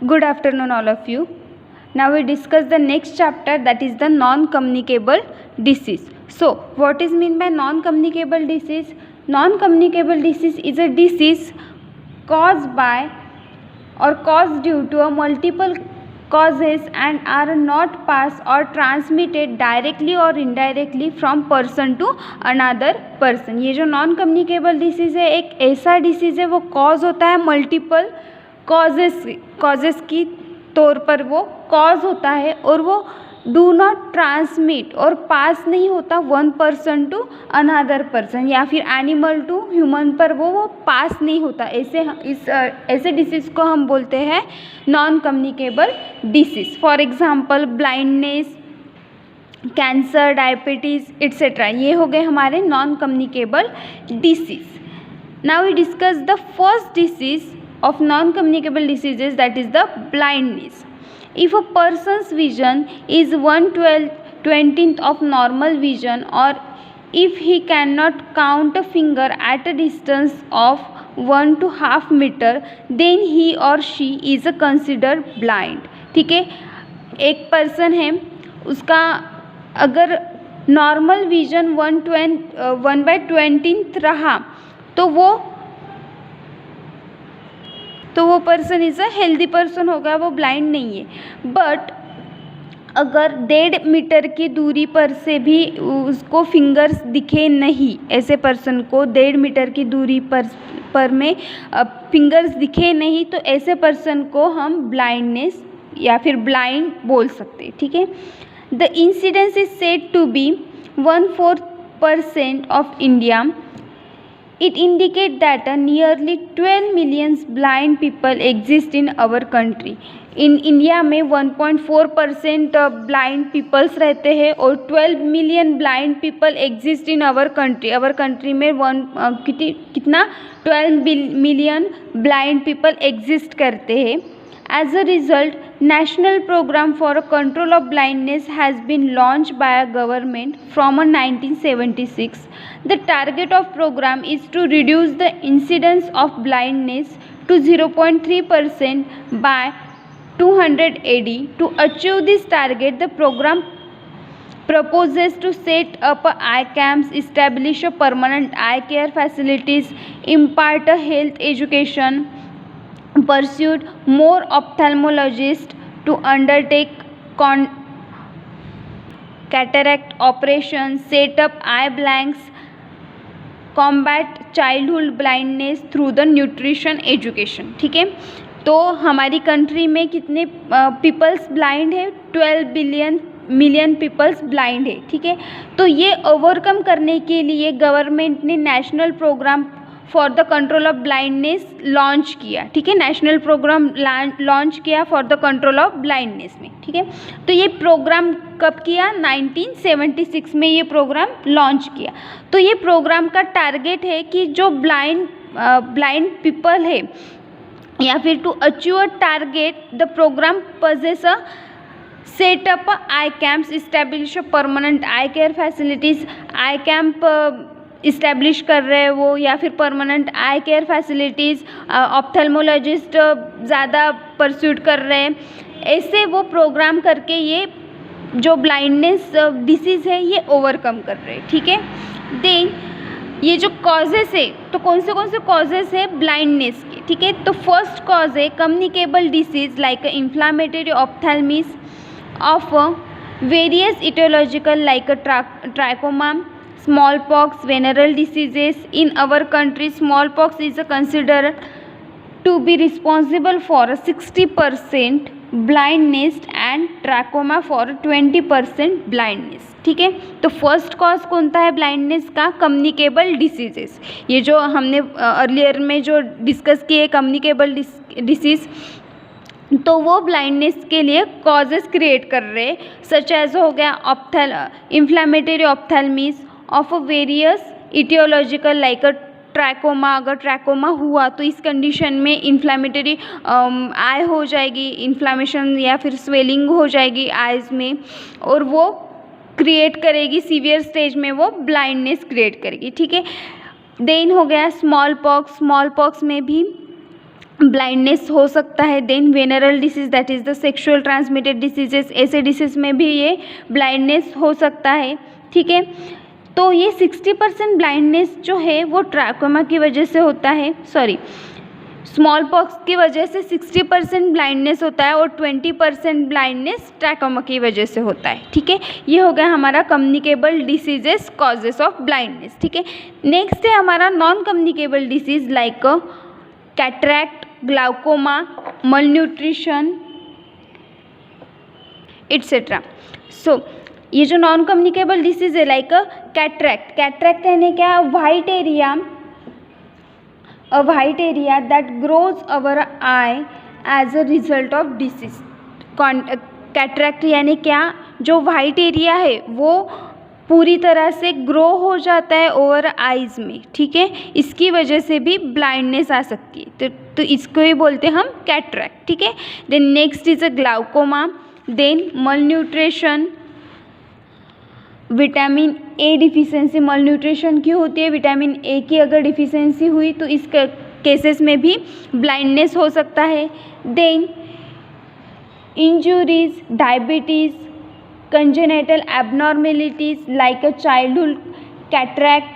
Good afternoon, all of you. Now we discuss the next chapter, that is the non-communicable disease. So, what is meant by non-communicable disease? Non-communicable disease is a disease caused by or caused due to a multiple causes and are not passed or transmitted directly or indirectly from person to another person. ये जो non communicable disease है, एक ऐसा disease है, वो cause होता है multiple causes की तौर पर वो कॉज होता है और वो डू नॉट ट्रांसमिट और पास नहीं होता one person to another person या फिर एनिमल टू ह्यूमन पर वो पास नहीं होता। ऐसे डिसीज़ को हम बोलते हैं non communicable disease. For example blindness, cancer, diabetes etcetera, ये हो गए हमारे non communicable disease. Now we discuss the first disease of non-communicable diseases, that is the blindness. If a person's vision is 1/20th of normal vision, or if he cannot count a finger at a distance of 1 to half meter, then he or she is considered blind. ठीक है, एक person है, उसका अगर normal vision 1/20th रहा तो वो person is a healthy person होगा, वो ब्लाइंड नहीं है। बट अगर 1.5 मीटर की दूरी पर से भी उसको फिंगर्स दिखे नहीं, ऐसे पर्सन को 1.5 मीटर की दूरी पर में फिंगर्स दिखे नहीं, तो ऐसे पर्सन को हम ब्लाइंडनेस या फिर ब्लाइंड बोल सकते। ठीक है, the incidence is said to be 1/4% of India. It indicates that nearly 12 million blind people exist in our country. In India में 1.4% ब्लाइंड पीपल्स रहते हैं और 12 million blind people exist in our country. Our country में कितना 12 million blind people exist करते हैं. As a result, National Program for Control of Blindness has been launched by a government from 1976. The target of program is to reduce the incidence of blindness to 0.3% by 280. To achieve this target, the program proposes to set up eye camps, establish a permanent eye care facilities, impart a health education, pursued more ophthalmologists to undertake cataract operations, set up eye blanks, combat childhood blindness through the nutrition education. ठीक है, तो हमारी country में कितने peoples blind है? 12 million peoples blind है. ठीक है, तो ये ओवरकम करने के लिए गवर्नमेंट ने national programme for the control of blindness launch किया. ठीक है, नेशनल प्रोग्राम लॉन्च किया for the control of blindness में. ठीक है, तो ये प्रोग्राम कब किया? 1976 में ये प्रोग्राम लॉन्च किया. तो ये प्रोग्राम का टारगेट है कि जो ब्लाइंड पीपल है या फिर to achieve a target, the programme pursues a set up eye camps, establish permanent eye care facilities. Eye camp establish कर रहे हैं वो, या फिर permanent eye care facilities, ophthalmologist ज़्यादा परस्यूट कर रहे हैं. ऐसे वो प्रोग्राम करके ये जो ब्लाइंडनेस डिसीज़ है ये ओवरकम कर रहे हैं. ठीक है, देन ये जो कॉजेस है, तो कौन से कॉजेस है ब्लाइंडनेस के? ठीक है, तो फर्स्ट कॉज है communicable disease like inflammatory ophthalmias of various etiological like trachoma, smallpox, venereal diseases. In our country, smallpox is considered to be responsible for 60% blindness and trachoma for 20% blindness. ठीक है, तो first cause कौन सा है blindness का? Communicable diseases. ये जो हमने अर्लियर में जो डिस्कस किए कम्युनिकेबल डिसीज़, तो वो ब्लाइंडनेस के लिए कॉजेस क्रिएट कर रहे हैं. सच एज हो गया inflammatory ophthalmias of various etiological like trachoma. अगर ट्रैकोमा हुआ तो इस कंडीशन में इन्फ्लामेटरी आई हो जाएगी, इन्फ्लामेशन या फिर स्वेलिंग हो जाएगी आइज़ में, और वो क्रिएट करेगी सीवियर स्टेज में वो ब्लाइंडनेस क्रिएट करेगी. ठीक है, देन हो गया स्मॉल पॉक्स. स्मॉल पॉक्स में भी ब्लाइंडनेस हो सकता है। Then venereal disease that is the sexual transmitted diseases, ऐसे डिसीज़ में भी ये ब्लाइंडनेस हो सकता है। ठीक है, तो ये 60% ब्लाइंडनेस जो है वो ट्रैकोमा की वजह से होता है, स्मॉल पॉक्स की वजह से 60% ब्लाइंडनेस होता है और 20% ब्लाइंडनेस ट्रैकोमा की वजह से होता है। ठीक है, ये हो गया हमारा communicable diseases causes of blindness. ठीक है, नेक्स्ट है हमारा non communicable disease like cataract, glaucoma, malnutrition etcetera. So ये जो नॉन कम्युनिकेबल डिसीज है लाइक कैटरैक्ट यानी क्या, white area that grows our eye as a result of disease. Cataract यानी क्या, जो वाइट एरिया है वो पूरी तरह से ग्रो हो जाता है ओवर आइज़ में। ठीक है, इसकी वजह से भी ब्लाइंडनेस आ सकती है, तो इसको ही बोलते हैं हम कैटरैक्ट। ठीक है, then next is a glaucoma, then malnutrition, vitamin A deficiency. Malnutrition क्यों होती है, विटामिन ए की अगर डिफिशिएंसी हुई तो इस केसेस में भी ब्लाइंडनेस हो सकता है। Then injuries, diabetes, congenital abnormalities like a childhood cataract,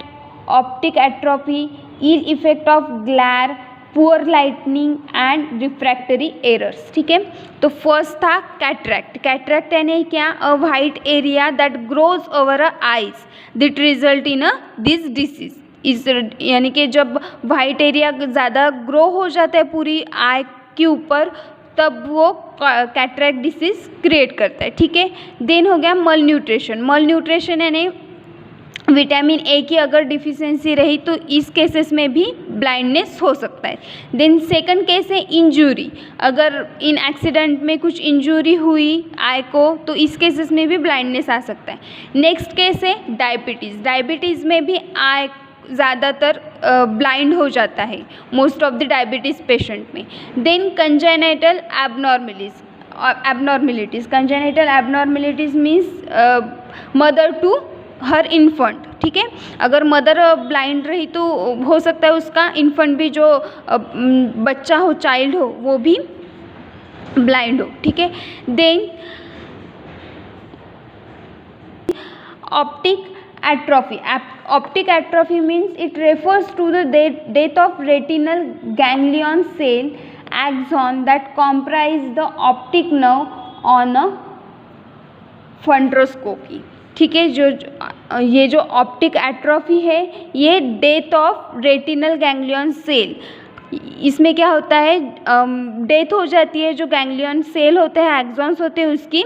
optic atrophy, ill effect of glare, poor lighting and refractory errors। ठीक है, तो फर्स्ट था कैटरैक्ट यानी क्या, अ white area that grows over a eyes that result in a this disease. इस यानी कि जब वाइट एरिया ज़्यादा ग्रो हो जाता है पूरी आई के ऊपर तब वो कैटरैक्ट डिसीज क्रिएट करता है। ठीक है, देन हो गया मलन्यूट्रिशन यानी विटामिन ए की अगर डिफिशिएंसी रही तो इस केसेस में भी ब्लाइंडनेस हो सकता है। देन सेकंड केस है इंजरी, अगर इन एक्सीडेंट में कुछ इंजरी हुई आई को तो इस केसेस में भी ब्लाइंडनेस आ सकता है। नेक्स्ट केस है डायबिटीज़ में भी आई ज़्यादातर ब्लाइंड हो जाता है most of the diabetes patient में। Then congenital abnormalities means mother to her infant. ठीक है, अगर मदर ब्लाइंड रही तो हो सकता है उसका इन्फेंट भी जो बच्चा हो, चाइल्ड हो, वो भी ब्लाइंड हो। ठीक है, then optic atrophy means it refers to the death of retinal ganglion cell axon that comprise the optic nerve on a fundroscopy। ठीक है, ये जो ऑप्टिक एट्रोफी है ये death of retinal ganglion cell, इसमें क्या होता है, डेथ हो जाती है, जो गैंग्लियन सेल होते हैं, एक्सॉन्स होते हैं, उसकी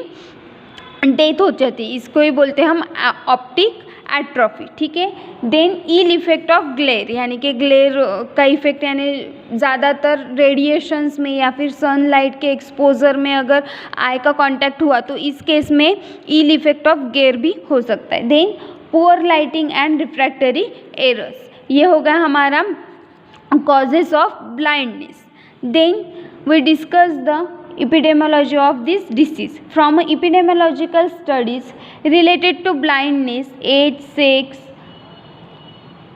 डेथ हो जाती है, इसको ही बोलते हैं हम ऑप्टिक एट्रोफी। ठीक है, then ill effect of glare यानी कि ग्लेयर का इफेक्ट यानी ज़्यादातर रेडिएशंस में या फिर सनलाइट के एक्सपोजर में अगर आई का कांटेक्ट हुआ तो इस केस में इल इफेक्ट ऑफ ग्लेयर भी हो सकता है। Then poor lighting and refractory errors, ये होगा हमारा causes of blindness. Then we discuss the epidemiology of this disease. From epidemiological studies related to blindness, age, sex,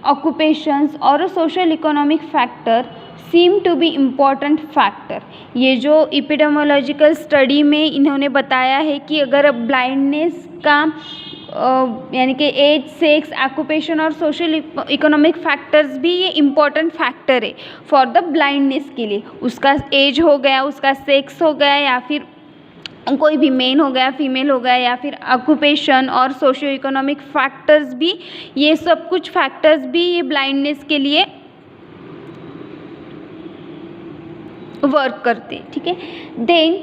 occupations or a social economic factor seem to be important factor। ये जो epidemiological study में इन्होंने बताया है कि अगर blindness का यानी कि एज, सेक्स, ऑक्यूपेशन और सोशल इकोनॉमिक फैक्टर्स भी ये इम्पॉर्टेंट फैक्टर है फॉर द ब्लाइंडनेस के लिए। उसका एज हो गया, उसका सेक्स हो गया या फिर कोई भी मेन हो गया, फीमेल हो गया या फिर ऑक्यूपेशन और सोशो इकोनॉमिक फैक्टर्स भी, ये सब कुछ फैक्टर्स भी ये ब्लाइंडनेस के लिए वर्क करते हैं। ठीक है, then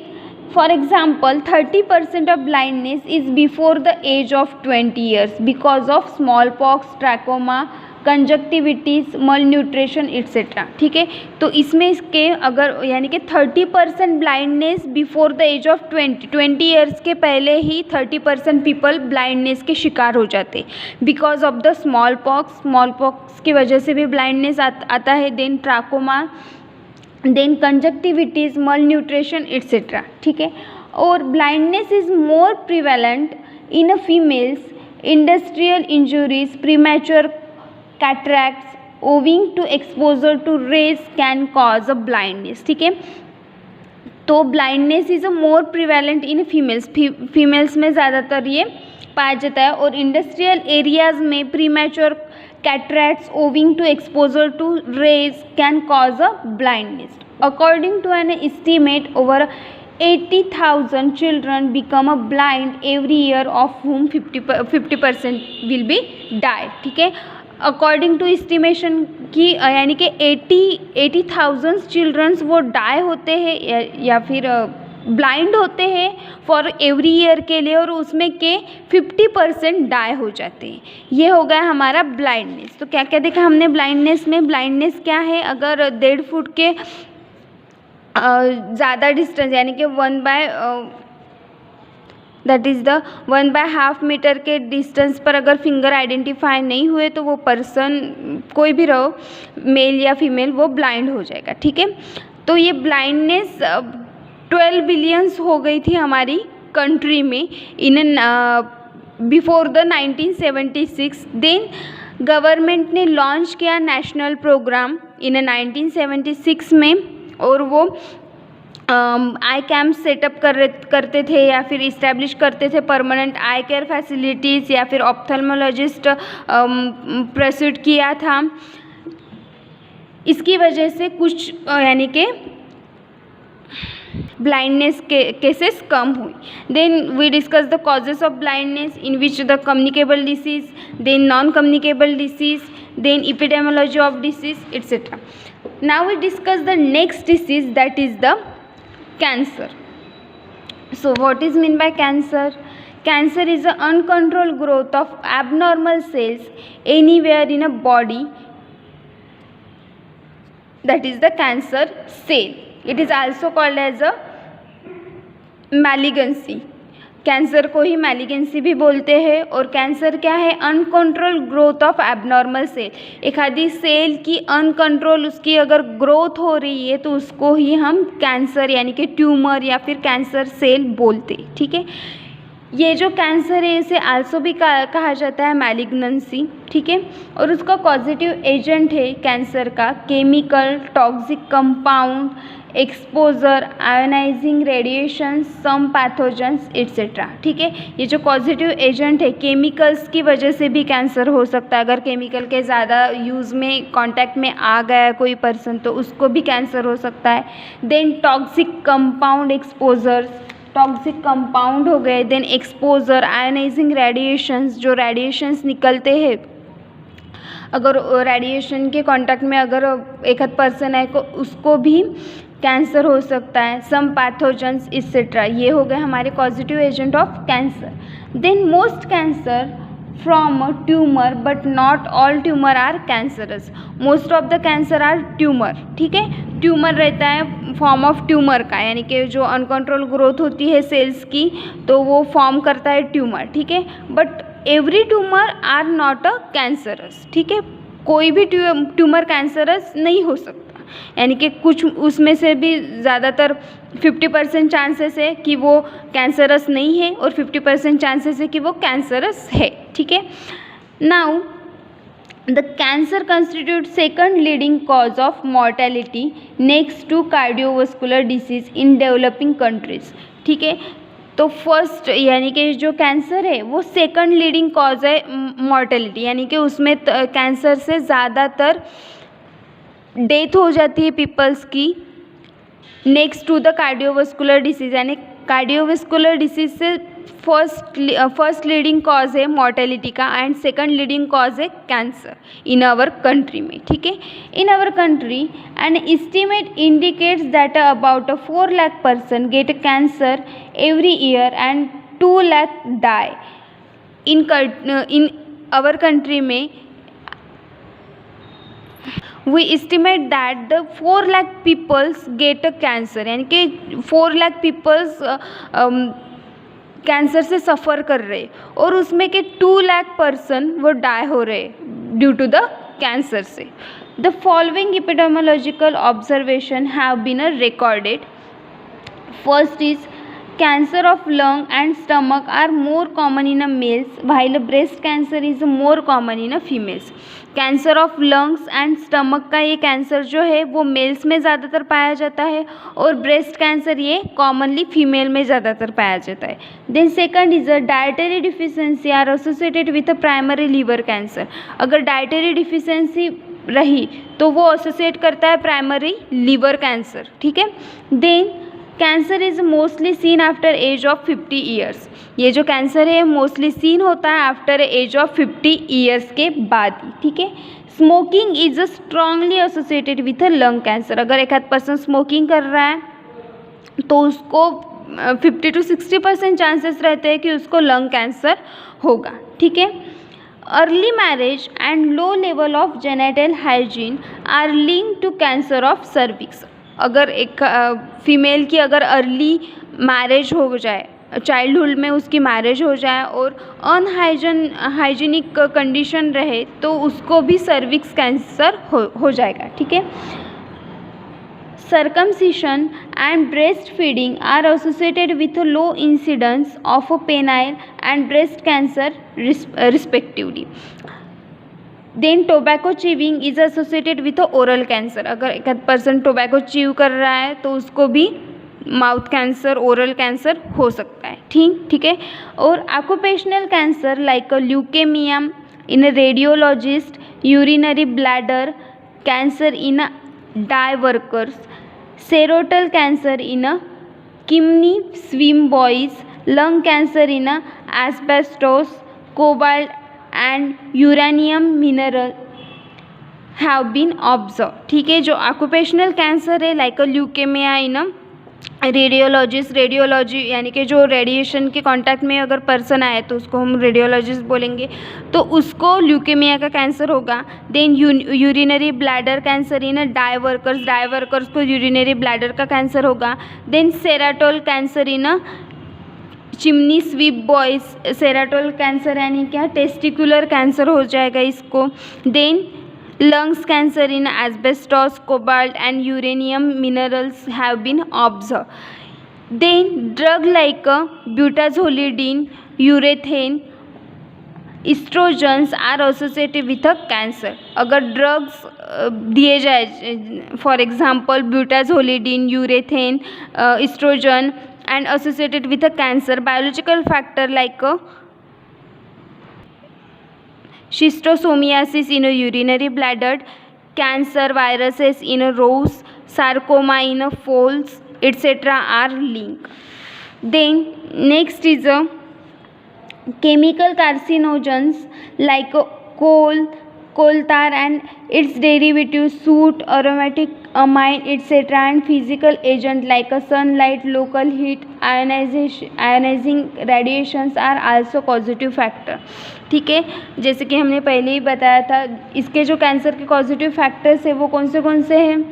For example, 30% of blindness is before the age of 20 years because of smallpox, trachoma, conjunctivitis, malnutrition etc। ठीक है, तो इसमें इसके अगर यानी कि 30% blindness before the age of 20 years के पहले ही 30% पीपल ब्लाइंडनेस के शिकार हो जाते because of the smallpox की वजह से भी ब्लाइंडनेस आता है। Then trachoma, then conjunctivitis, malnutrition etc। ठीक है, और blindness is more prevalent in a females, industrial injuries, premature cataracts, owing to exposure to rays can cause a blindness, ठीक है। तो blindness is a more prevalent in females में ज़्यादातर ये पाया जाता है। और इंडस्ट्रियल एरियाज में premature cataracts owing to exposure to rays can cause a blindness. According to an estimate over 80,000 children become a blind every year, of whom 50% will be die, ठीक है। अकॉर्डिंग टू एस्टिमेशन की यानी कि 80,000 children's वो die होते हैं या फिर ब्लाइंड होते हैं फॉर एवरी ईयर के लिए, और उसमें के 50% डाई हो जाते हैं। ये हो गया हमारा ब्लाइंडनेस। तो क्या क्या देखा हमने ब्लाइंडनेस में? ब्लाइंडनेस क्या है? अगर 1.5 फुट के ज़्यादा डिस्टेंस यानी कि 1/2 मीटर के डिस्टेंस पर अगर फिंगर आइडेंटिफाई नहीं हुए तो वो पर्सन, कोई भी रहो, मेल या फीमेल, वो ब्लाइंड हो जाएगा, ठीक है। तो ये ब्लाइंडनेस 12 बिलियंस हो गई थी हमारी कंट्री में in before the 1976। Then government ने लॉन्च किया नेशनल प्रोग्राम इन 1976 में, और वो आई कैम्प सेटअप करते थे या फिर इस्टेब्लिश करते थे परमानेंट आई केयर फैसिलिटीज़, या फिर ऑप्थेल्मोलॉजिस्ट प्रसूट किया था। इसकी वजह से कुछ यानी कि ब्लाइंडनेस के केसेस कम हुई। Then we discuss the causes of blindness in which the communicable disease, then non communicable disease, then epidemiology of disease etcetera. Now we discuss the next disease, that is the cancer. So what is mean by cancer? Cancer is the uncontrolled growth of abnormal cells anywhere in a body, that is the cancer cell. It is also called as a malignancy. Cancer को ही मैलिगेंसी भी बोलते हैं। और cancer क्या है? Uncontrolled growth of abnormal cell. एक आधी cell की अनकंट्रोल उसकी अगर ग्रोथ हो रही है तो उसको ही हम कैंसर यानी कि ट्यूमर या फिर कैंसर सेल बोलते, ठीक है। ये जो कैंसर है इसे आल्सो भी कहा जाता है मैलिग्नेंसी, ठीक है। और उसका पॉजिटिव एजेंट है कैंसर का chemical, toxic compound, exposure, ionising radiation, some pathogens etcetera, ठीक है। ये जो पॉजिटिव एजेंट है, केमिकल्स की वजह से भी कैंसर हो सकता है। अगर केमिकल के ज़्यादा यूज़ में कांटेक्ट में आ गया है कोई पर्सन तो उसको भी कैंसर हो सकता है। Then toxic compound exposures, toxic compound हो गए। देन एक्सपोजर, आयोनाइजिंग रेडिएशंस, जो रेडिएशंस निकलते हैं, अगर रेडिएशन के कांटेक्ट में अगर एक आध पर्सन है तो उसको भी कैंसर हो सकता है। सम पैथोजेंस एट्सेट्रा, ये हो गए हमारे positive agent of cancer. Then most cancer from tumour but not all tumour are cancerous. Most of the cancer are tumour, ठीक है। ट्यूमर रहता है फॉर्म ऑफ ट्यूमर का, यानी कि जो अनकंट्रोल ग्रोथ होती है सेल्स की तो वो फॉर्म करता है ट्यूमर, ठीक है। But every tumour are not a cancerous, ठीक है। कोई भी ट्यूमर कैंसरस नहीं हो सकता, यानी कि कुछ उसमें से भी ज़्यादातर 50% चांसेस है कि वो कैंसरस नहीं है और 50% चांसेस है कि वो कैंसरस है, ठीक है। Now the cancer constitute second leading cause of mortality next to cardiovascular disease in developing countries, ठीक है। तो फर्स्ट यानी कि जो कैंसर है वो सेकंड लीडिंग कॉज है मॉर्टेलिटी, यानी कि उसमें कैंसर से ज़्यादातर डेथ हो जाती है पीपल्स की। Next to the cardiovascular disease, यानी कार्डियोवास्कुलर डिसीज़ से फर्स्ट लीडिंग कॉज है मॉर्टेलिटी का एंड सेकंड लीडिंग कॉज है कैंसर इन आवर कंट्री में, ठीक है। In our country an estimate indicates that about 4 lakh person get cancer every year and 2 lakh die. In our country में we estimate that the 4 lakh peoples get a cancer, यानी कि 4 lakh peoples cancer से सफ़र कर रहे और उसमें के 2 लाख पर्सन वो डाई हो रहे ड्यू टू द कैंसर से। The following epidemiological observation have been recorded. First is cancer of lung and stomach are more common in a males while breast cancer is more common in a females. Cancer of lungs and stomach का ये cancer जो है वो mails में ज़्यादातर पाया जाता है और ब्रेस्ट कैंसर ये कॉमनली फीमेल में ज़्यादातर पाया जाता है। Then second is a dietary deficiency are associated with a primary liver cancer. अगर डाइटरी डिफिशियंसी रही तो वो एसोसिएट करता है प्राइमरी लीवर कैंसर, ठीक है। Then cancer is mostly seen after age of 50 years. ये जो कैंसर है मोस्टली सीन होता है आफ्टर एज ऑफ 50 ईयर्स के बाद ही, ठीक है। Smoking is strongly associated with a lung cancer. अगर एक आध पर्सन स्मोकिंग कर रहा है तो उसको 50 to 60% चांसेस रहते हैं कि उसको लंग कैंसर होगा, ठीक है। Early marriage and low level of genital hygiene are linked to cancer of cervix. अगर एक फीमेल की अगर अर्ली मैरिज हो जाए, चाइल्डहुड में उसकी मैरिज हो जाए और हाइजीनिक कंडीशन रहे तो उसको भी सर्विक्स कैंसर हो जाएगा, ठीक है। Circumcision and breast feeding are associated with low incidence of penile and breast cancer respectively. Then tobacco chewing is associated with oral cancer. अगर एक पर्सन टोबैको चीव कर रहा है तो उसको भी माउथ कैंसर, ओरल कैंसर हो सकता है, ठीक है। और occupational cancer like leukaemia in radiologist, urinary bladder cancer in dye workers, scrotal cancer in kidney swim boys, lung cancer in asbestos, cobalt and uranium mineral have been observe, ठीक है। जो occupational cancer है like leukaemia in radiology यानी कि जो radiation के contact में अगर पर्सन आए तो उसको हम रेडियोलॉजिस्ट बोलेंगे, तो उसको ल्यूकेमिया का कैंसर होगा। Then urinary bladder cancer in dye workers को यूरिनरी ब्लैडर का कैंसर होगा। Then scrotal cancer in chimney sweep boys, scrotal cancer यानी क्या, टेस्टिकुलर कैंसर हो जाएगा इसको। Then lungs cancer in asbestos, cobalt and uranium minerals have been observed. Then drug like butazolidine, urethane, estrogens are associated with a cancer. अगर drugs दिए जाए, for example butazolidin, urethane, oestrogen and associated with a cancer, biological factor like schistosomiasis in a urinary bladder, cancer viruses in a rose, sarcoma in a folds, etc. are linked. Then next is a chemical carcinogens like coal tar and its derivatives, soot, aromatic amine, etc. and physical agent like a sunlight, local heat, ionizing radiations are also causative factor, ठीक है। जैसे कि हमने पहले ही बताया था, इसके जो कैंसर के कॉजेटिव फैक्टर्स है वो कौन से हैं,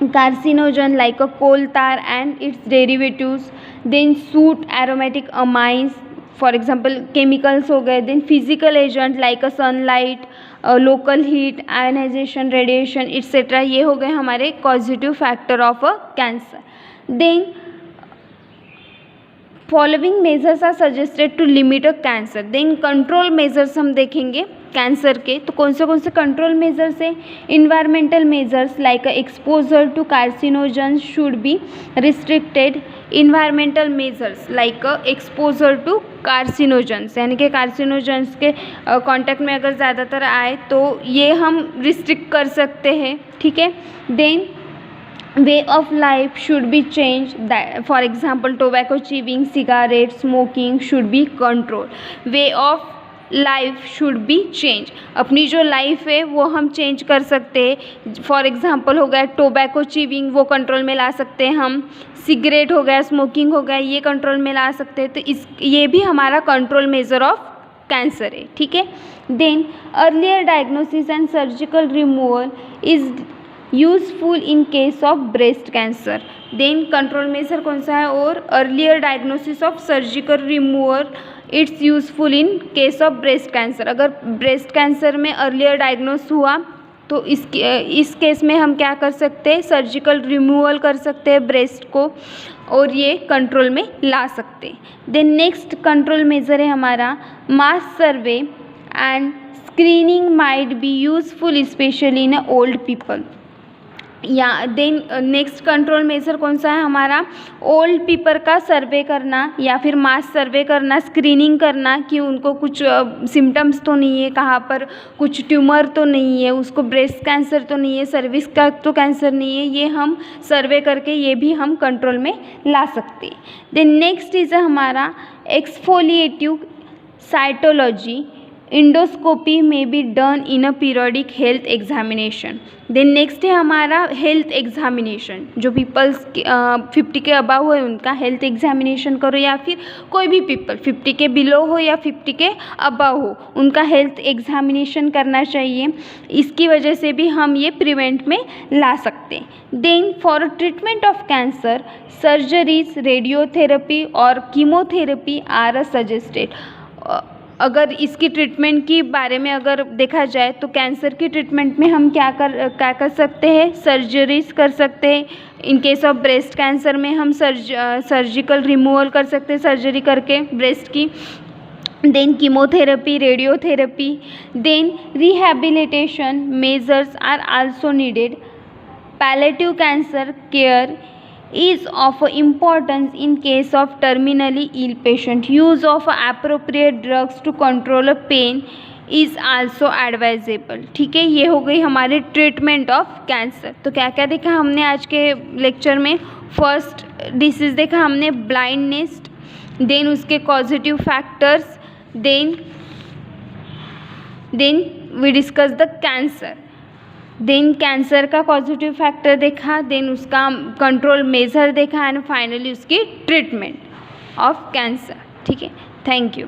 carcinogen like a coal tar and its derivatives, then soot, aromatic amines for example chemicals हो गए, then physical agent like a sunlight, local heat, ionisation, radiation etcetera, ये हो गए हमारे causative factor of a cancer. Then following measures are suggested to limit a cancer. Then control measures हम देखेंगे cancer के, तो कौन से कंट्रोल मेजर्स है, environmental measures like exposure to carcinogens should be restricted, environmental measures like exposure to carcinogens यानी कि carcinogens के कांटेक्ट में अगर ज़्यादातर आए तो ये हम रिस्ट्रिक्ट कर सकते हैं, ठीक है। Then way of life should be changed, that for example tobacco chewing, cigarette smoking should be controlled, way of life should be change, अपनी जो लाइफ है वो हम चेंज कर सकते हैं। फॉर एग्जांपल हो गया टोबैको चीविंग, वो कंट्रोल में ला सकते हैं हम, सिगरेट हो गया, स्मोकिंग हो गया, ये कंट्रोल में ला सकते हैं, तो ये भी हमारा कंट्रोल मेजर ऑफ कैंसर है, ठीक है। Then earlier diagnosis and surgical removal is useful in case of breast cancer. Then control measure कौन सा है, और earlier diagnosis of surgical removal it's useful in case of breast cancer. अगर breast cancer में earlier diagnose हुआ तो इस case में हम क्या कर सकते हैं, सर्जिकल रिमूवल कर सकते हैं ब्रेस्ट को और ये कंट्रोल में ला सकते हैं। देन नेक्स्ट कंट्रोल मेजर है हमारा mass survey and screening might be useful specially in old people. या देन नेक्स्ट कंट्रोल मेजर कौन सा है हमारा, ओल्ड पीपल का सर्वे करना या फिर मास सर्वे करना, स्क्रीनिंग करना कि उनको कुछ सिम्टम्स तो नहीं है, कहाँ पर कुछ ट्यूमर तो नहीं है, उसको ब्रेस्ट कैंसर तो नहीं है, सर्विक्स का तो कैंसर नहीं है, ये हम सर्वे करके ये भी हम कंट्रोल में ला सकते हैं। देन नेक्स्ट इज हमारा exfoliative cytology, endoscopy may be done in a periodic health examination. Then next है हमारा हेल्थ एग्जामिनेशन, जो पीपल्स 50 के अबाव है उनका हेल्थ एग्जामिनेशन करो, या फिर कोई भी पीपल 50 के बिलो हो या 50 के अबाव हो उनका हेल्थ एग्जामिनेशन करना चाहिए। इसकी वजह से भी हम ये प्रिवेंट में ला सकते हैं। Then for treatment of cancer surgeries, radiotherapy और कीमोथेरेपी आर सजेस्टेड। अगर इसकी ट्रीटमेंट की बारे में अगर देखा जाए तो कैंसर की ट्रीटमेंट में हम क्या कर सकते हैं, सर्जरीज कर सकते हैं। इन केस ऑफ ब्रेस्ट कैंसर में हम सर्जिकल रिमूवल कर सकते हैं सर्जरी करके ब्रेस्ट की। Then chemotherapy, radiotherapy, then rehabilitation measures are also needed. Palliative cancer care is of importance in case of terminally ill patient. Use of appropriate drugs to control pain is also advisable। ठीक है, ये हो गई हमारी treatment of cancer. तो क्या क्या देखा हमने आज के लेक्चर में, फर्स्ट डिसीज देखा हमने ब्लाइंडनेस, देन उसके causative factors, then we discuss the cancer, then cancer का पॉजिटिव फैक्टर देखा, देन उसका कंट्रोल मेजर देखा एंड फाइनली उसकी ट्रीटमेंट ऑफ कैंसर। ठीक है, थैंक यू।